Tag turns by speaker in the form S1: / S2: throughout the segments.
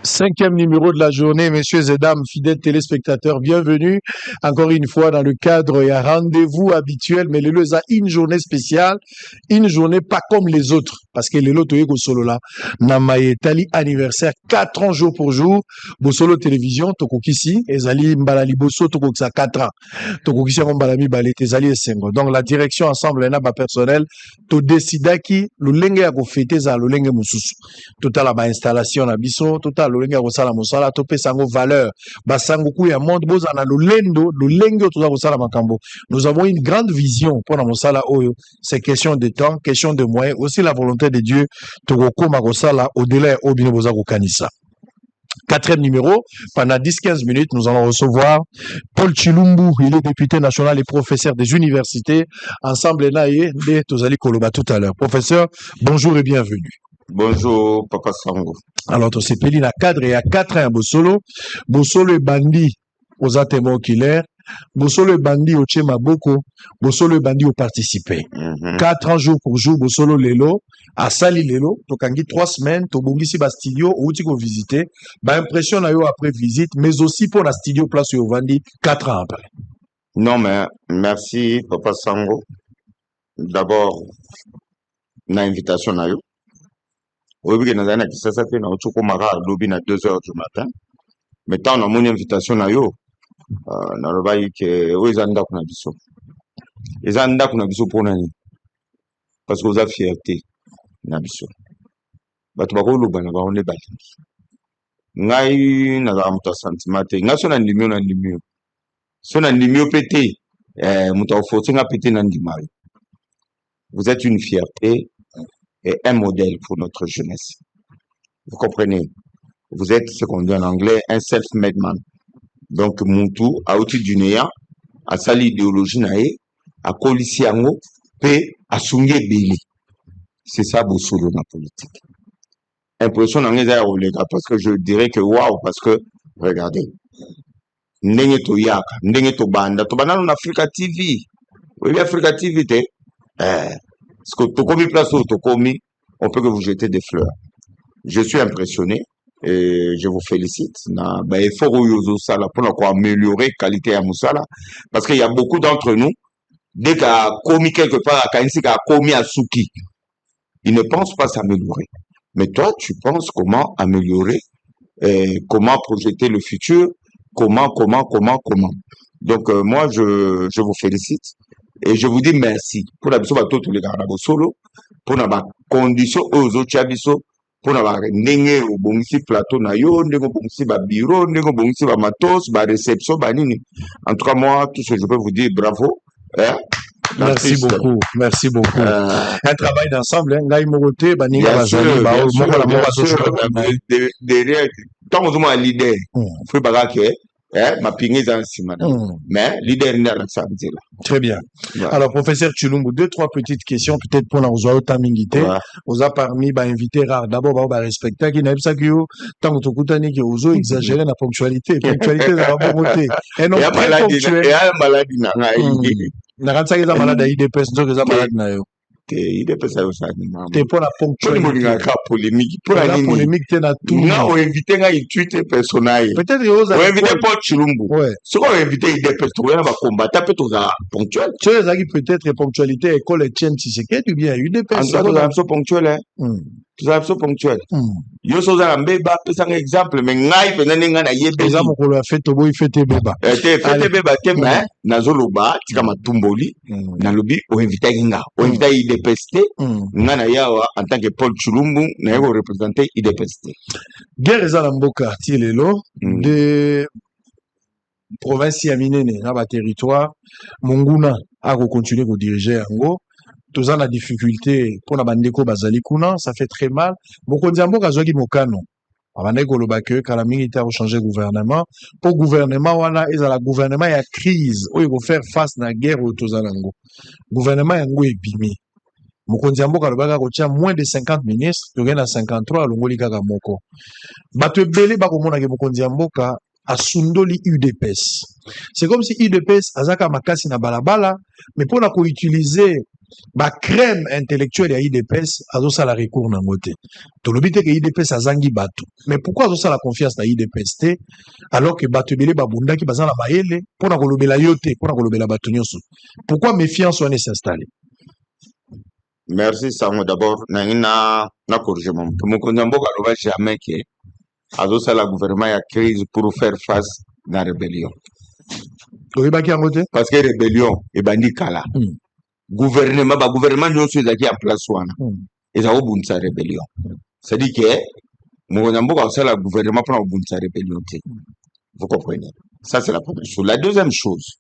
S1: Cinquième numéro de la journée, messieurs et dames, fidèles téléspectateurs, bienvenue encore une fois dans le cadre et un rendez-vous habituel, mais le a une journée spéciale, une journée pas comme les autres, parce que les autres, solo là, Namaye Tali anniversaire, 4 ans jour pour jour, Bosolo télévision, Tokokisi, Ezali Mbalali Boso, Tokokisa 4 ans, Tokokisi Mbalami Balete, Ezali Esengo. Donc la direction ensemble, n'a pas personnel, to décida qui, le lenge a fêté ça, le lenge mususu, total la installation na biso, total lolenga kosala mosala topesa ngo valeur basango ku ya monde bozana lolendo lolenge toza kosala makambo. Nous avons une grande vision pour na mosala oyo, c'est question de temps, question de moyens, aussi la volonté de Dieu tokokoma kosala au-delà obino boza kokanisa. Quatrième numéro, pendant 10-15 minutes, nous allons recevoir Paul Chilumbu, il est député national et professeur des universités. Ensemble, Naye, de Tozali Koloba tout à l'heure. Professeur, bonjour et bienvenue.
S2: Bonjour, Papa Sango.
S1: Alors, tu sais, Péli, la cadre, il y a 4 ans à Bosolo. Bosolo est bandit aux atteintes oculaires. Bosolo est bandit au Tchema Boko. Bosolo est bandit au participé. 4 ans jour pour jour, Bosolo Lelo. À Sali Lelo. Tokangi 3 semaines. Tobongi si ba studio. Ou tu ko visiter. Ba impression na yo après visite. Mais aussi pour la studio place yo vandi 4 ans après.
S2: Non, mais merci, Papa Sango. D'abord, na invitation na yo. Oui, oui, nous avons ça fait na otoko mara lobby na 2h du matin. Mais tant on a mon invitation na yo, na robayi ke o ezanda kuna biso. Ezanda kuna biso pour nani? Parce que vous avez fierté na biso. Bato bako loba na ba on est balingi. Ngai na za muta sentiment te. Ngai so na ndimio. So na ndimio pété. Muta ofoti nga pété na ndimayo. Vous êtes une fierté et un modèle pour notre jeunesse. Vous comprenez? Vous êtes ce qu'on dit en anglais, un self-made man. Donc, Muntu, à outil du néant, à sali idéologie nae, à kolisi ango, pe à sungé beli. C'est ça, Bosolo, la politique. Impression dans les airs, parce que je dirais que waouh, parce que, regardez, ndenge to yaka, ndenge to banda en Africa TV. Oui, Africa TV, parce que Tokomi place ou Tokomi, on peut que vous jetez des fleurs. Je suis impressionné et je vous félicite. Na ba effort ou sala pour améliorer qualité à Moussala parce qu'il y a beaucoup d'entre nous dès qu'a commis quelque part à Kainsi qu'a commis à Souki, ils ne pensent pas s'améliorer. Mais toi, tu penses comment améliorer, comment projeter le futur, comment. Donc moi je vous félicite. Et je vous dis merci pour la biso bato tous les gars solo pour la condition aux autres chabiso pour la ndenge au bongisi plateau na yo ndenge bongisi ba bureau ndenge bongisi ba matos ba réception ba nini. En tout cas moi tout ce que je peux vous dire bravo
S1: Merci beaucoup, merci beaucoup. Un travail d'ensemble, ngai mogote baninga bazali ba mokola mokola
S2: derrière tant que leader faut pas que ma pingé dans mais leader n'a rien à dire.
S1: Très bien. Ouais. Alors, professeur Chilumbu, 2-3 petites questions, peut-être pour nous avoir vous a parmi, invité rare. D'abord, respecter qui n'a pas que tant que tu as oso exagérer la ponctualité. Ponctualité, c'est la bonne et non, très ponctuel.
S2: Et à maladie,
S1: n'a pas ça, malade, il dépêche, donc, ils ont malade,
S2: il dépêche ça aussi.
S1: T'es pour la ponctualité.
S2: Polémique.
S1: Pour la polémique, t'es na tout.
S2: Non, on invité un tweet personnel.
S1: Peut-être
S2: on invité Paul Chilumbu.
S1: Ouais.
S2: Ce qu'on invité, il dépêche, on va combattre, peut-être ponctuel.
S1: Tu sais, ça qui peut-être ponctualité, école et tienne, si c'est qu'est-ce que bien, il dépêche.
S2: En tout cas, tout ça, ponctuel, hein. Tout ça, ponctuel. Yo, so za mbeba, c'est un exemple, mais ngai, peut-être, n'a yébé.
S1: Exemple, on l'a fait, tobo, il fait tes bébas.
S2: Fait tes bébas, mais, nazoloba, tika matumboli, nalobi, on invité inga. On invité IDPST, ngana yawa, en tant que Paul Chilumbu, n'a pas représenté IDPST.
S1: Guerre Zalamboka, Tilelo, de province Yaminene, dans le territoire, Monguna a continué à diriger Ango. Tous en la difficulté pour la bandeko bazali kuna, ça fait très mal. Mokondiambo kazoki mokano. Abandeko lobake kala militaire changer gouvernement. Pour gouvernement wana ezala gouvernement ya crise, oyo ko faire face na guerre au tozalango. Gouvernement yango ebimi. Mokondiambo kalobaka ko tia moins de 50 ministres, to gena 53 longoli kaka moko. Bato ebele ba komona ke Mokondiambo ka asundoli UDPS. C'est comme si UDPS azaka makasi na balabala, mais pour ko utiliser ba crème intellectuelle ya UDPS azosa la recours na ngote. To lobite ke UDPS azangi bato. Mais pourquoi azosa la confiance na UDPS te alors que bato belé babunda ki bazala mayele pour na kolobela yote, pour na kolobela bato nyonso. Pourquoi méfiance on est installée?
S2: Merci Sango. D'abord, na corrigé mon. Mon konyamboka loba jamais que azosa la gouvernement ya crise pour faire face à la rébellion. Parce que rébellion et bandi kala. Gouvernement nyonso ezaki en place wana. Ezako bunisa rébellion. C'est-à-dire que mon konyamboka azosa la gouvernement pour bunisa rébellion. Vous comprenez? Ça c'est la première chose. La deuxième chose.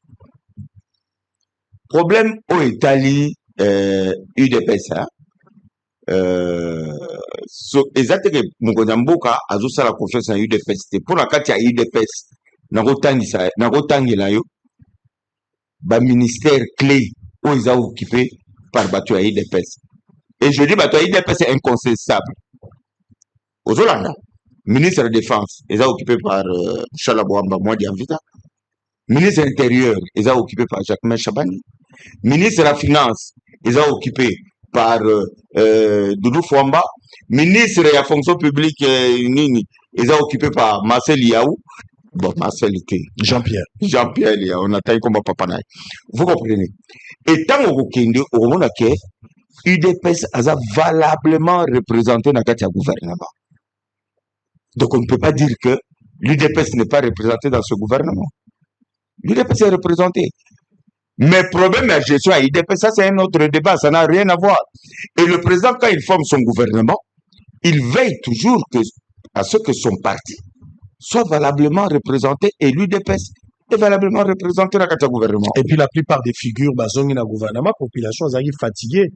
S2: Problème au Italie UDPS exactement Mukonyamboka azosala confiance na UDPS pour la kati ya UDPS nakotangela yo ba ministère clé où ils ont occupé par bato ya UDPS et je dis bato ya UDPS c'est incontestable ozolanda ministre de défense ils ont occupé par Chalabouamba Mwadi Amvita ministre intérieur ils ont occupé par Jacques Chabani ministre de la finance ils ont occupé par Doudou Fouamba, ministre de la fonction publique, ils ont occupé par Marcel Yaou. Bon, Marcel était.
S1: Jean-Pierre
S2: Yaou, on attend comme papa. Vous comprenez? Et tant au monde que UDPS a valablement représenté dans le gouvernement. Donc on ne peut pas dire que l'UDPS n'est pas représenté dans ce gouvernement. L'UDPS est représenté. Mais problème de la gestion à IDP, ça c'est un autre débat, ça n'a rien à voir. Et le président, quand il forme son gouvernement, il veille toujours à ce que son parti soit valablement représenté et l'UDPS est valablement représenté dans le gouvernement.
S1: Et puis la plupart des figures, dans le gouvernement, la population est fatiguée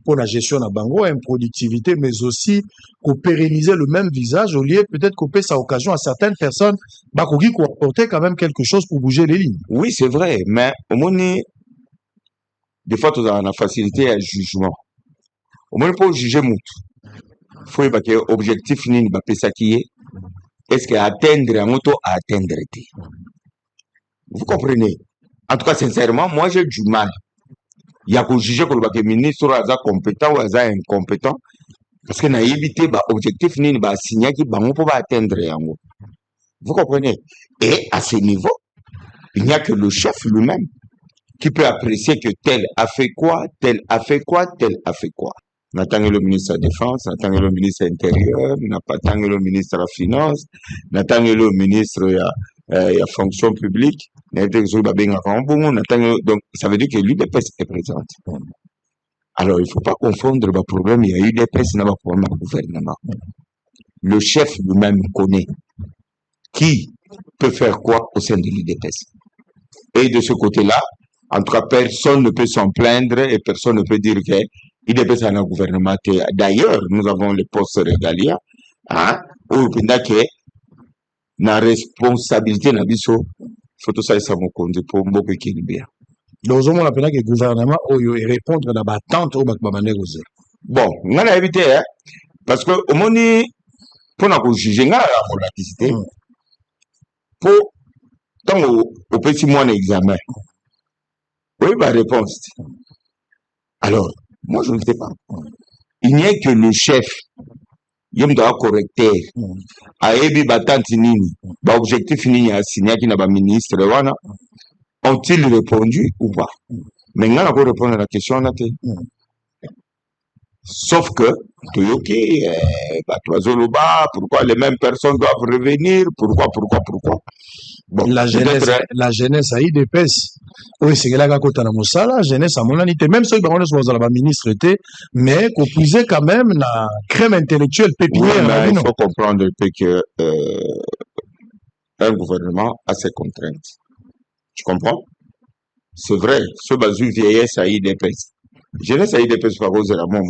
S1: pour la gestion de Bango, improductivité, mais aussi pour pérenniser le même visage, au lieu peut-être couper sa occasion à certaines personnes, qui ont apporté quand même quelque chose pour bouger les lignes.
S2: Oui, c'est vrai, mais au moins, des fois, tu as la facilité à jugement. Au moins, pour juger Moutou, il faut que l'objectif n'est pas est-ce qu'atteindre un moto à atteindre. Vous comprenez? En tout cas, sincèrement, moi j'ai du mal. Il y a que juger que le ministre est compétent ou est incompétent. Parce que n'a évité l'objectif n'est pas signé qui va pas atteindre. Vous comprenez? Et à ce niveau, il n'y a que le chef lui-même qui peut apprécier que tel a fait quoi, tel a fait quoi, tel a fait quoi. N'attendez le ministre de la Défense, n'attendez le ministre de l'Intérieur, n'attendez le ministre de la Finance, n'attendez le ministre de la Fonction publique, donc ça veut dire que l'UDPS est présente. Alors il ne faut pas confondre le problème, il y a l'UDPS n'a pas problème au gouvernement. Le chef lui-même connaît qui peut faire quoi au sein de l'UDPS. Et de ce côté-là, en tout cas, personne ne peut s'en plaindre et personne ne peut dire que l'UDPS a un gouvernement. D'ailleurs, nous avons les postes régaliens, où la responsabilité n'a pas faut ça ça pour beaucoup qui est bien.
S1: Donc, on a que le gouvernement répondre à la tente au Bakbamane.
S2: Bon, on a évité, parce que au moment pour nous juger la volatilité, pour tant au petit mois d'examen. Oui, ma réponse. Alors, moi, je ne sais pas. Il n'y a que le chef, il y a un correcteur, a ébi batante nini, objectif nini a signé qui n'a pas ministre, ont-ils répondu ou pas? Maintenant, on va répondre à la question. Sauf que, pourquoi les mêmes personnes doivent revenir? Pourquoi?
S1: Bon, la jeunesse a IDPS. Oui, c'est là que la jeunesse a mon anité. Même ceux qui sont la ministre était, mais qu'on puisait quand même la crème intellectuelle pépinière.
S2: Oui, mais il faut comprendre que un gouvernement a ses contraintes. Tu comprends? C'est vrai, ce basu vieillesse à IDPS. Jeunesse à IDPS par cause de la mort,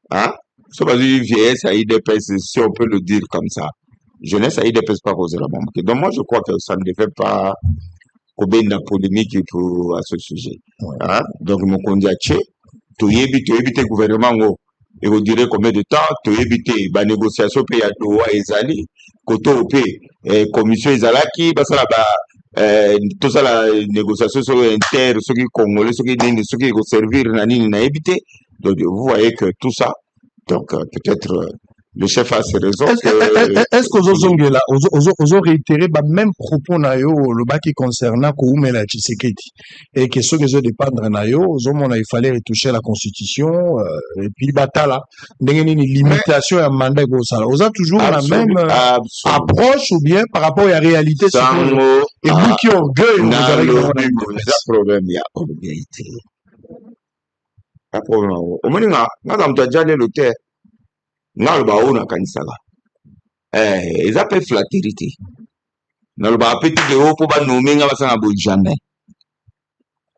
S2: hein? Ce basu vieillesse à IDPS, si on peut le dire comme ça. Jeunesse à IDPS par cause de la mort. Donc moi, je crois que ça ne devait pas couper une polémique à ce sujet. Hein? Donc, mon candidat, tu évites le gouvernement, et vous direz combien de temps tu éviter la négociation pays à Doha et Zali côté au pays commission Izalaki bah ça là tout ça la négociation sur inter ceux qui congolais ceux qui vont servir nani na éviter donc vous voyez que tout ça donc peut-être le chef a ses raisons.
S1: Est-ce que vous avez réitéré le même propos le bas qui concernant Koumela Tshisekedi et que ceux qui ont dépendre il fallait retoucher la constitution et puis batala une limitation à mandat ça. Vous avez toujours la même approche ou bien par rapport à la réalité et vous qui orgueil vous avez
S2: le problème il y a orgueillité. Pas problème. Au moins on doit déjà aller le terre. N'a le baou na kanisala. Ils appellent flatérité. N'a le baou petit de haut pour ba nommer nga basa na jamais.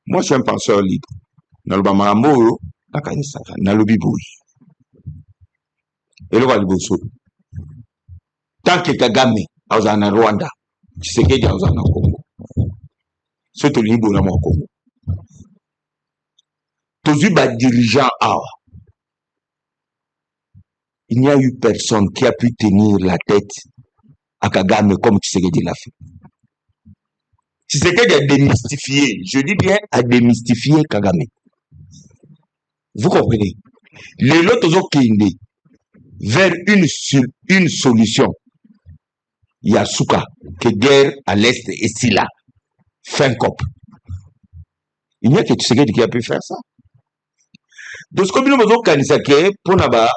S2: Moi je suis un penseur libre. N'a le baou mambo na kanisala na le biboui. Et le baou liboso. Tant que Kagame a na Rwanda, Tshisekedi a na Congo. C'est au libo na mo Congo. Tous ba dirigeants awa. Il n'y a eu personne qui a pu tenir la tête à Kagame comme Tshisekedi l'a fait. Tshisekedi a démystifié, je dis bien a démystifié Kagame. Vous comprenez? Les autres ont quitté vers une solution. Il y a Souka, que guerre à l'est et si là. Fin cop. Il n'y a que Tshisekedi qui a pu faire ça. Donc, ce que nous avons dit, pour Naba,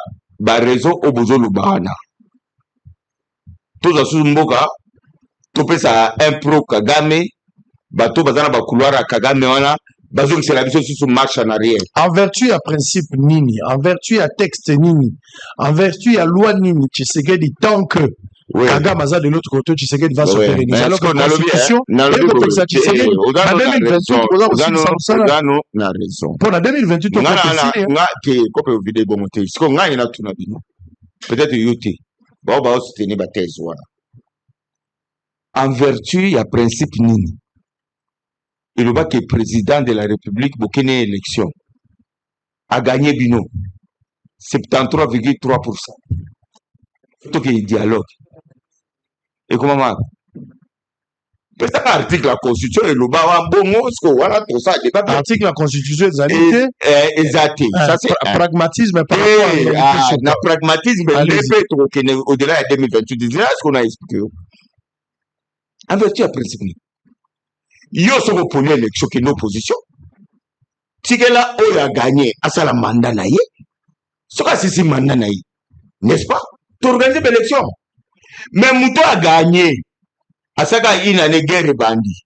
S2: ba raison au besoin le bahana. Tous à sous mboka, tout ça un pro Kagame, bateau bazana ba couloir à Kagame wana, bazou c'est la vision sur marche en arrière.
S1: En vertu à principe nini, en vertu à texte nini, en vertu à loi nini, Tshisekedi tant que Kagame aza de l'autre côté, Tshisekedi va se pérenniser. Alors que la constitution,
S2: na raison.
S1: Pour la 2028, on
S2: peut-être yoté. Bon, bah, soutenir la thèse. En vertu, il y a principe nini. Il y a que le président de la République, pour qu'il y ait élection, a gagné Bino. 73,3%. Donc, il y a dialogue. Et comment peut-être l'article de la Constitution et le bas bon mot, ce qu'on voit tout ça.
S1: L'article de la Constitution est
S2: exact. Ça, c'est
S1: pragmatisme.
S2: Le pragmatisme, au-delà de 2028, c'est ce qu'on a expliqué. En vertu à principe, il y a ce qu'on l'élection qui est une opposition. Si là, on a gagné, à ça la mandat naïe, ce que c'est mandat naïe, n'est-ce pas? Tu organises l'élection. Mais Mouto a gagné. À ça, il y a une guerre bandit.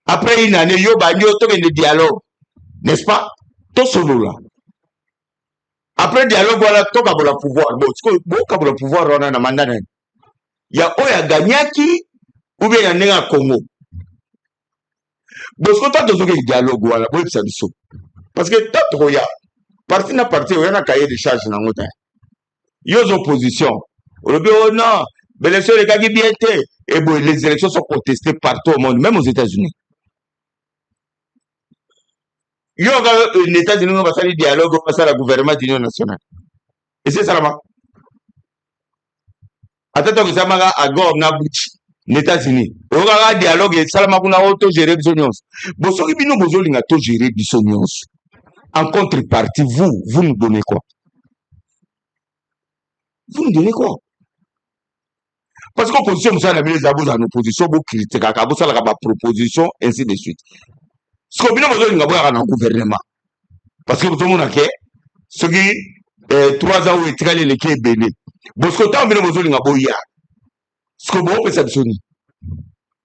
S2: Après, il y a une bandit, il y a un dialogue. N'est-ce pas? Tout ce là. Après, dialogue, voilà, tout le pouvoir. Bon, le pouvoir, on a un mandat. Il y a un gagné qui, ou bien il y a un Congo. Bon, ce que tu as dit, dialogue, voilà, parce que tant que parti na parti, il y a un cahier de charge dans le temps. Il y a une opposition. On dit, oh non, mais les élections, les gars qui bien été. Et bon, les élections sont contestées partout au monde, même aux États-Unis. Il y a un États-Unis qui va faire le dialogue, qui va faire le gouvernement de l'Union nationale. Et c'est ça là-bas. Attends que ça m'a à Gord, Nabouch, les États-Unis. Il y a un dialogue, et ça m'a auto-géré bisognos. Bon, ce qui nous besoin d'auto-gérer bisognos. En contrepartie, vous nous donnez quoi? Vous nous donnez quoi? Parce que l'opposition, vous avez les abus en opposition, vous critiquez, vous avez la proposition, ainsi de suite. Ce que vous avez besoin d'un gouvernement. Parce que tout le monde a fait, ce qui 3 ans où il travaille les quais belés. Parce que tant que vous avez besoin d'un gouvernement, ce que vous avez besoin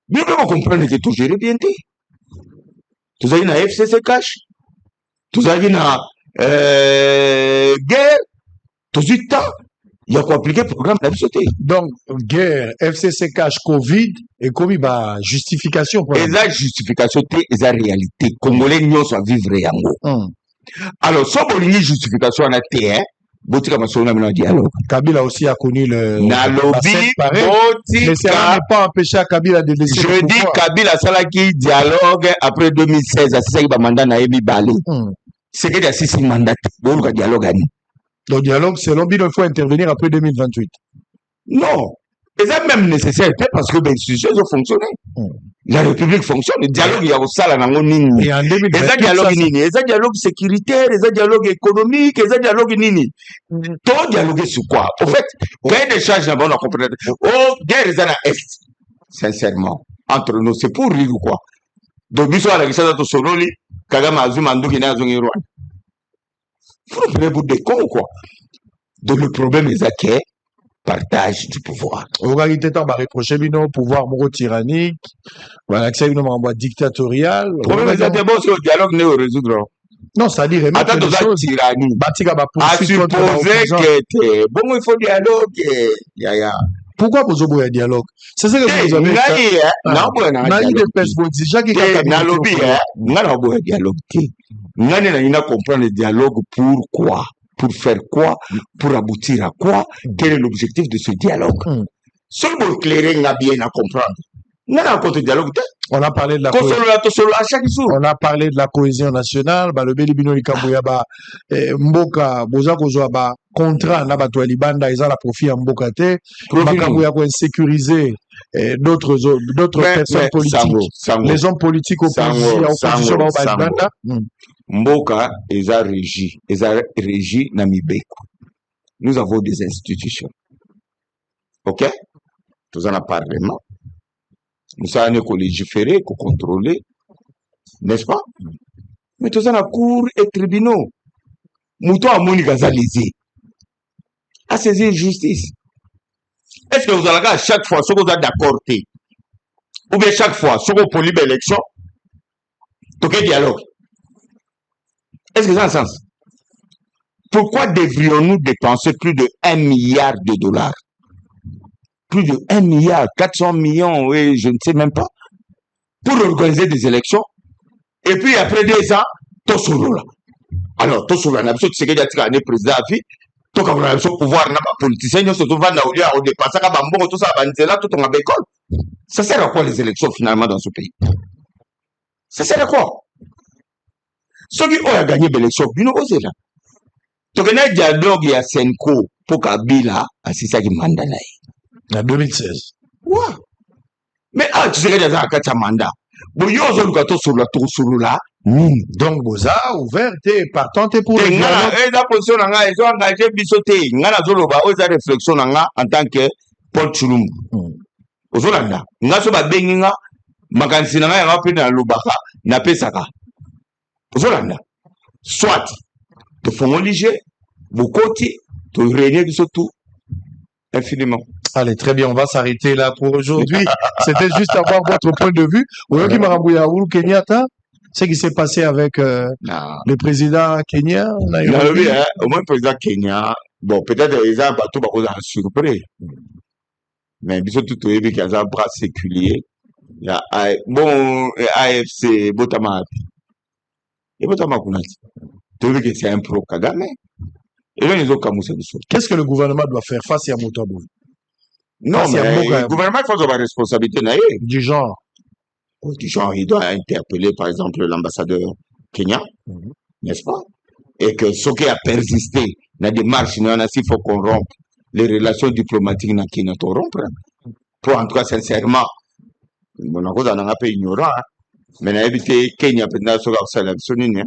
S2: de vous comprendre que tout géré bien. Vous avez une FCC cash, vous avez une guerre, tout de temps. Il y a quoi appliquer le programme de la société.
S1: Donc, guerre, FCC cash, Covid, et comme il y a justification pour
S2: la justification, c'est la réalité. Congolais, nous sommes vivre yango. Alors, sans bonne justification, on a terre,
S1: Kabila aussi a connu le.
S2: Nalobi,
S1: mais ça n'a pas empêché Kabila de laisser.
S2: Je dis Kabila Salaki dialogue après 2016, c'est ça qui va mandat na Ebi Bali. C'est que y a 6 mandats, bon dialogue.
S1: Donc, dialogue, selon Bino, il faut intervenir après 2028.
S2: Non. Et ça même nécessaire parce que les institutions ont fonctionné. La République fonctionne. Le dialogue, il y a aussi la nini.
S1: Et en 2028,
S2: et ça dialogue nini. Et ça dialogue sécuritaire, et ça dialogue économique, et ça dialogue nini. Tout dialogue sur quoi? Au fait, quand il y a des charges, on va comprendre. Oh, guerre est à l'Est. Sincèrement. Entre nous, c'est pour rire ou quoi? Donc, bisous à la question de Sololi, Kagame Azuma, Ndouki Nazungi Rwanda. Vous nous prenez pour des cons ou quoi? Donc, le problème est que partage du pouvoir.
S1: On va reprocher Bino pouvoir moro tyrannique, voilà, que c'est une membre dictatorial.
S2: Le problème est que bon, c'est le dialogue n'est au résoudre.
S1: Non, ça dit remettre
S2: les choses. Tyrannie.
S1: À
S2: supposer que bon, il faut dialogue.
S1: Pourquoi vous avez un dialogue? C'est ça que vous avez fait. Non, des personnes qui ont
S2: comprendre le dialogue pourquoi? Pour faire quoi? Pour aboutir à quoi? Quel est l'objectif de ce dialogue? Seul pour éclairer, on a bien à comprendre.
S1: On a parlé de la cohésion. On a parlé de la cohésion nationale. Le Belibino Likambuyaba, Mboka, Boza Kozoaba, contrat, Nabato Libanda, ils ont la profit en Mboka te. Makambuyaba insécuriser d'autres personnes politiques. Les hommes politiques opposition Libanda.
S2: Mboka, ils ont régi Namibeko. Nous avons des institutions. Ok? Nous en avons parlement. Nous avons légiférer, contrôler, n'est-ce pas? Mais nous avons cour et tribunaux. Nous avons à saisir justice. Est-ce que vous allez à chaque fois, ce que vous êtes d'accord, ou bien chaque fois, ce que vous avez l'élection, tout est dialogue? Est-ce que ça a un sens? Pourquoi devrions-nous dépenser plus de 1 milliard de dollars? Plus de 1 milliard, 400 millions, oui, je ne sais même pas, pour organiser des élections. Et puis après 2 ans, tout solo là. Alors, tout solo, on a besoin de ce qu'il y a des présidents à vie, tout comme on a besoin de pouvoir, politiciens, nous sommes va on dépasse à Bambo, tout ça, tout on a bécole. Ça sert à quoi les élections finalement dans ce pays? Ça sert à quoi? Ceux qui ont gagné l'élection, ils n'ont pas là. Donc, il y a un dialogue, il y a Senko, pour Kabila, c'est ça qui manda là.
S1: En 2016.
S2: Ouais. Mais tu sais qu'il y a un mandat. Bon, il y a un gâteau sur là.
S1: Donc, Boza, ouvert, partant, pour le dialogue.
S2: La position, ils ont engagé Bissoté. Ils ont réflexion en tant que Paul Chulum. Aux Olanda. Ils ont dit makanisi na ngai yanga mpe na lobaka napesaka ozolanda soit tofongoli je bokoti toréunir biso tout infiniment.
S1: Allez, très bien, on va s'arrêter là pour aujourd'hui. C'était juste avoir votre point de vue. Oyoki Marambouya Uhuru Kenyatta, ce qui s'est passé avec le président Kenya.
S2: Au moins le président Kenya, bon, peut-être ils ont un bateau surpris. Mais biso tout au début qu'il y a un bras séculier. Bon, AFC, Botama. Et Botama Kunati. Tu veux que c'est un pro Kagame. Et là, ils ont camouflé le sol.
S1: Qu'est-ce que le gouvernement doit faire face à Moutouabou?
S2: Non, mais le gouvernement faut avoir responsabilité.
S1: Du genre?
S2: Du genre, il doit interpeller, par exemple, l'ambassadeur Kenya, n'est-ce pas? Et que ce qui a persisté dans des démarche, il faut qu'on rompe les relations diplomatiques dans Kenya, pour rompre. Pour en tout cas, sincèrement, on a un peu ignorant, mais on a évité Kenya, pendant ce que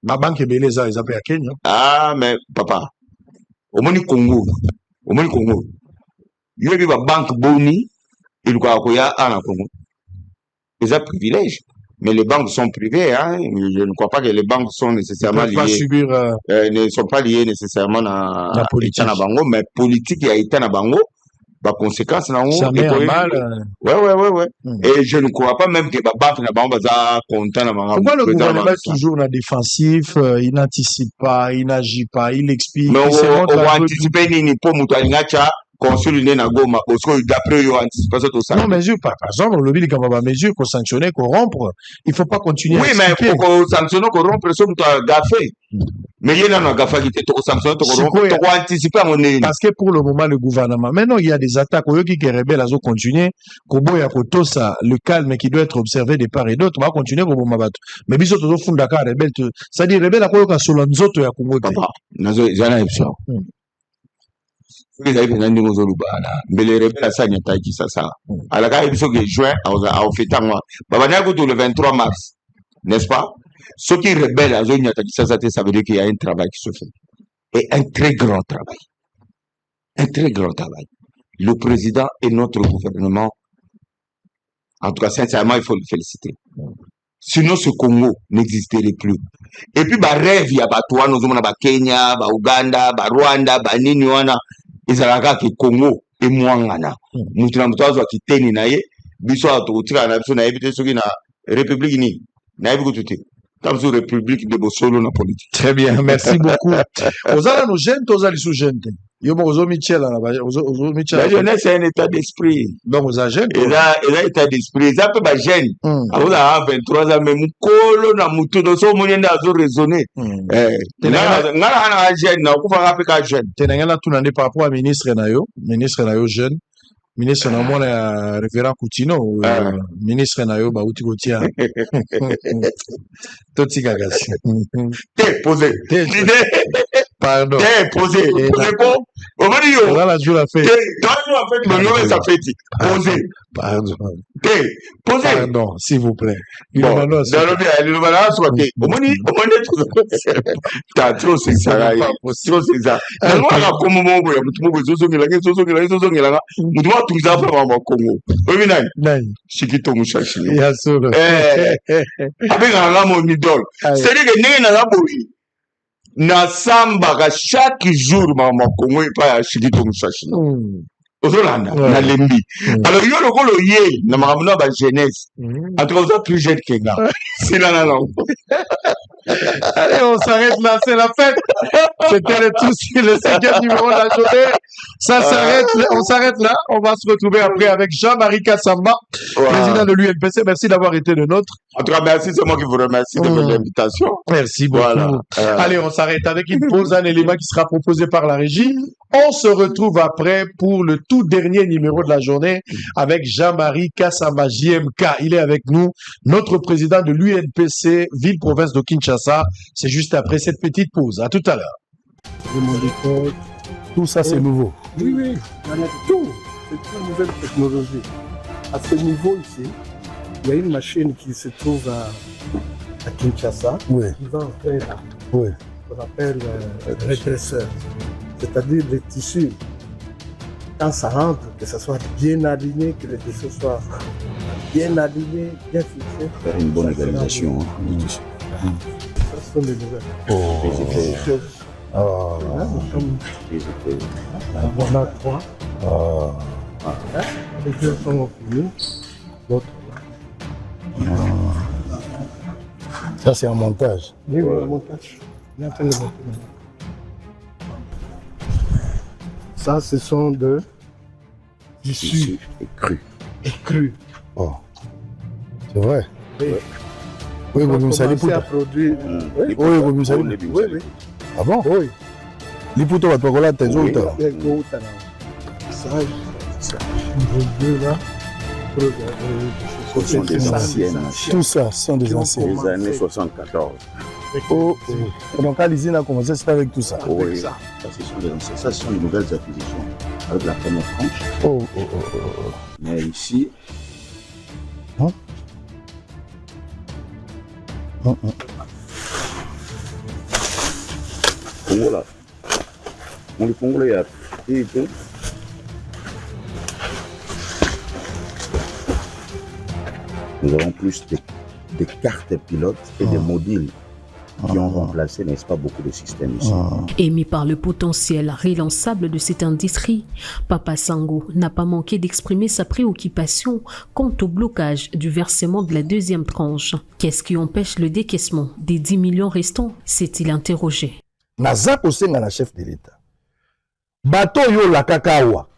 S1: ma banque est belle, ils appellent à Kenya.
S2: Ah, mais papa, au Congo, il y a une banque boni, il y a un Congo. Ils ont privilège. Mais les banques sont privées, hein. Je ne crois pas que les banques sont nécessairement liées. Ne sont pas liées nécessairement à
S1: la politique.
S2: Mais politique et à Itana Bango, par conséquence,
S1: ça met à mal.
S2: Ouais. Et je ne crois pas même que la banque n'a pas content.
S1: Pourquoi le gouvernement est toujours dans défensif, il n'anticipe pas, il n'agit pas, il explique.
S2: Mais on va anticiper, ni pour Moutalingacha, consul na Goma, parce que d'après yo anticipation tout ça.
S1: Non, mesure par exemple, le lobby comme mesure qu'on sanctionner, qu'on rompre, il faut pas continuer.
S2: Oui, mais pour sanctionner, qu'on rompre, ça tu as gaffé. Mais il y a un gaffa qui était trop sanctionné, trop anticipé mon nez.
S1: Parce que pour le moment, le gouvernement, maintenant il y a des attaques, au lieu qui rebelles, à continuer, Kobo ya kotosa, le calme qui doit être observé de part et d'autre, on va continuer comme Mabato. Mais biso todo funda ka rebelle, c'est-à-dire rebelle à quoi ka solo nzoto ya Congo.
S2: Papa, nazo jana epso. Mais les rebelles à ça n'y a qui ça. À la gare, il faut que juin, à fait à moi. Baba le 23 mars, n'est-ce pas? Ceux qui rebellent à zone ça veut dire qu'il y a un travail qui se fait. Et un très grand travail. Un très grand travail. Le président et notre gouvernement, en tout cas, sincèrement, il faut le féliciter. Sinon, ce Congo n'existerait plus. Et puis, bah, rêve, il y a toi, nous avons Kenya, Ouganda, Rwanda, Niniwana, ils ont que Congo et Mwangana. Nous avons qui teni naye, biso à tout, tu as na évité ce qui na République ni, na évité tout. Comme sur République de Bossolo na politique.
S1: Très bien, merci beaucoup. Aux ala nos jeunes, aux ala sous jeunes. Yo mo ozo Michel ozo Michel.
S2: La jeunesse c'est un état d'esprit.
S1: Donc aux jeunes.
S2: Et là état d'esprit, ça peut pas jeune. On a 23 ans même kolo na mutu do so moni na zo raisonner. Ngala jeune na ku fa ka jeune.
S1: Tenanga tout nande par rapport à ministre na yo jeune. Ministre na mona référent Coutinho, ministre na yo ba uti kotia. Toti kagasi.
S2: T'es posé.
S1: Pardon.
S2: T'es posé. Posé quoi? On va dire.
S1: On a la joue la fête.
S2: Toi tu as fait le nom et ça fait. Posé.
S1: Pardon.
S2: T'es posé.
S1: Pardon, s'il vous plaît.
S2: Bon, dans le bien, le malade soit t'es. On va dire t'as trop c'est ça. Trop c'est ça. Alors on a comme moment où il y a tout ngela. Mutuwa tuza pa ma Congo. Obi nai. Shikito mushashi.
S1: Ya solo.
S2: Abega nga mon idole. C'est-à-dire que ndenge na boyi. Na samba ka chaque jour ma Congo pa ya Shikito mushashi. Ozolanda na lembi. Alors yo lokolo ye na makamuna ba jeunesse. En tout cas vous êtes plus jeune que nga. C'est là.
S1: Allez, on s'arrête là, c'est la fête. C'était le 5e numéro de la journée. Ça s'arrête, on s'arrête là. On va se retrouver après avec Jean-Marie Kassamba, président de l'UNPC. Merci d'avoir été le nôtre.
S2: En tout cas, merci, c'est moi qui vous remercie de votre invitation.
S1: Merci beaucoup. Voilà. Allez, on s'arrête avec une pause, un élément qui sera proposé par la régie. On se retrouve après pour le tout dernier numéro de la journée avec Jean-Marie Kassamba, JMK. Il est avec nous, notre président de l'UNPC, ville-province de Kinshasa. C'est juste après cette petite pause. À tout à l'heure.
S3: Tout ça, c'est nouveau.
S4: Oui. Tout. C'est une nouvelle technologie. À ce niveau ici, il y a une machine qui se trouve à Kinshasa.
S3: Oui.
S4: Qui va en faire
S3: oui.
S4: ce qu'on appelle rétréceur. C'est-à-dire les tissus. Quand ça rentre, que ça soit bien aligné, que les tissus soient bien alignés, bien fixés.
S5: Faire une bonne organisation.
S4: Ce sont des nouvelles. On a 3. Les deux sont finis. L'autre là.
S3: Ça, c'est un montage.
S4: Oui, un montage. On est en train de monter. Ça, ce sont de tissus écrus.
S3: Oh. C'est vrai.
S4: Oui.
S3: Oui, vous me savez
S4: à produire.
S3: Oui, vous me savez.
S4: Oui.
S3: Ah bon?
S4: Oui.
S3: Liputo va te coller tes autres.
S4: Ça, deux là.
S5: Ce sont des anciennes.
S3: Tout ça sont des anciennes.
S5: Les années 74.
S3: Donc, quand l'usine a commencé, c'était avec tout ça.
S5: Oui, ça, ce sont des nouvelles acquisitions avec la première tranche. Mais ici, Congo là. Le Congo là, il y a nous avons plus de cartes pilotes et de modules qui ont remplacé, n'est-ce pas, beaucoup de systèmes ici.
S6: Émis par le potentiel relançable de cette industrie, Papa Sango n'a pas manqué d'exprimer sa préoccupation quant au blocage du versement de la deuxième tranche. Qu'est-ce qui empêche le décaissement des 10 millions restants, s'est-il interrogé.
S3: Naza kosenga na chef de l'État. Bato yo la kakawa.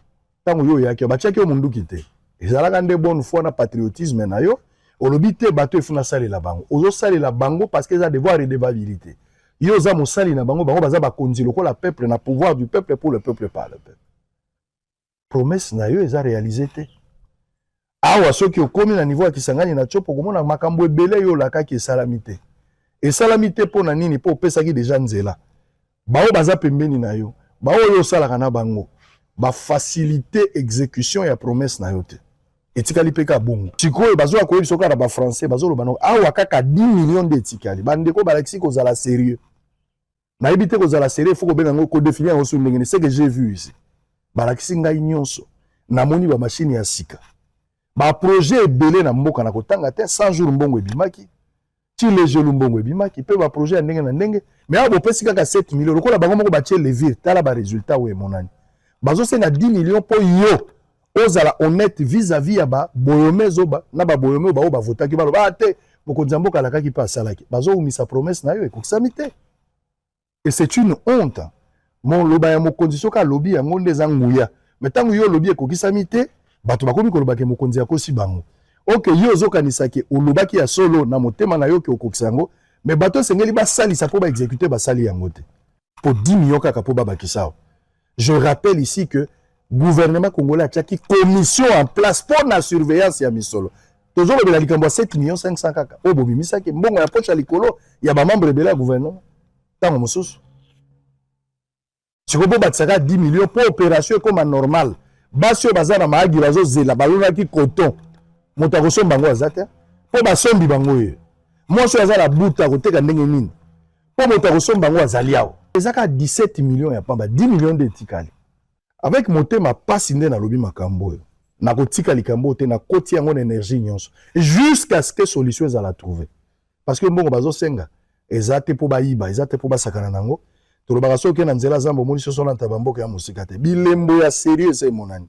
S3: tango yo yaki batiaki yo munduki te ezalaka nde bonne foi na patriotisme na yo olobi te bato efuna salela bango ozosalela bango parce que eza devoir redevabilité yo oza mosali na bango bango baza bakonzi lokola peuple na pouvoir du peuple pour le peuple par le peuple promesse na yo eza réalisé te awa soki okomi na niveau ya Kisangani na Tchopo komona makambo ebele yo olakaki esalami te esalami te mpo na nini mpo opesaki deja nzela bao baza pembeni na yo bao yo osalaka na bango bafacilité exécution ya promesse na yo te etikali mpe ka bongo sikoyo bazoya koyebi soki na bafrançais bazoloba no awa kaka 10 millions de etikali bandeko balakisi kozala sérieux nayebi te kozala sérieux faut kobenga ngo kodéfinir yango so ndenge ce que j'ai vu ici balakisi ngai nyonso namoni bamashine ya sika baprojet ebele na mboka na kotanga te 100 jours mbongo ebimaki ti légelu mbongo ebimaki mpe baprojet ya ndenge na ndenge mais awa bopesi kaka 7 millions lokola bango moko batie levire tala baresultat oyo emonani bazosenga 10 millions mpo yo ozala honnête vis-à-vis ya baboyome ezoba na baboyome oyo bao bavotaki baloba te mokonzi ya mboka alakaki mpe asalaki bazoumisa promesse na yo ekokisami te et c'est une honte mon loba ya mokonzi soki alobi yango nde eza nguya mais ntango yo olobi ekokisami te bato bakomi kolobaki mokonzi akosi bango ok yo ozokanisaki olobaki ya solo na motema na yo ke okokisa yango mais bato esengeli basalisa mpo baexécute basali yango te po 10 millions kaka mpo babakisa awa je rappelle ici que gouvernement congolais atiaki commission en place pour la surveillance ya misolo tozolobela likambo ya 7 millions 500 kaka oyo bobimisaki mbongo ya poche ya likolo ya bamembre ebele ya gouvernement ntango mosusu sikoyo mpo batisaka 10 millions mpo opération ekoma normal basi oyo baza na maagi bazozela balonaki coton moto akosomba bango aza te mpo basombi bango oyo mwasi oyo aza na buta akoteka ndenge nini mpo moto akosomba bango azali awa ezaka 17 millions ya pamba 10 millions de etikali avec motema pasi nde nalobi makambo oyo nakotika likambo oyo te nakoti yango na énergie nyonso jusqu'à ce que solution ezala trouver parce que mbongo bazosenga eza te mpo bayiba eza te mpo basakana nango tolobaka soki na nzela zambo omoni soso olanta bamboka ya mosika te bilembo ya sérieux eza emonani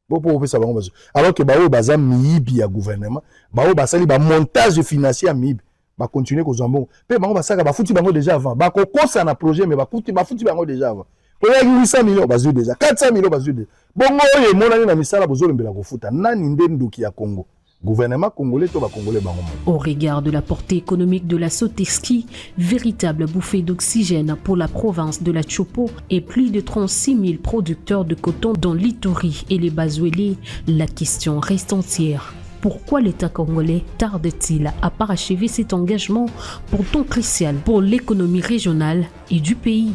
S3: bo mpo opesa bango bazo alors que baoyo baza miyibi ya gouvernement baoyo basali bamontage financier ya miyibi bakontinue kozwa mbongo mpe bango basaka bafuti bango déjà avant bakokosa na projet mais bafuti bango déjà avant po yaki 800 millions bazwi déjà 400 millions bazwi déjà bongo oyo emonani na misala bozolembela kofuta nani nde ndoki ya Congo gouvernement congolais to ba congolais bango.
S6: Au regard de la portée économique de la Soteski, véritable bouffée d'oxygène pour la province de la Tchopo et plus de 36 000 producteurs de coton dans l'Ituri et les Bazuélé, la question reste entière. Pourquoi l'État congolais tarde-t-il à parachever cet engagement pourtant crucial pour l'économie régionale et du pays?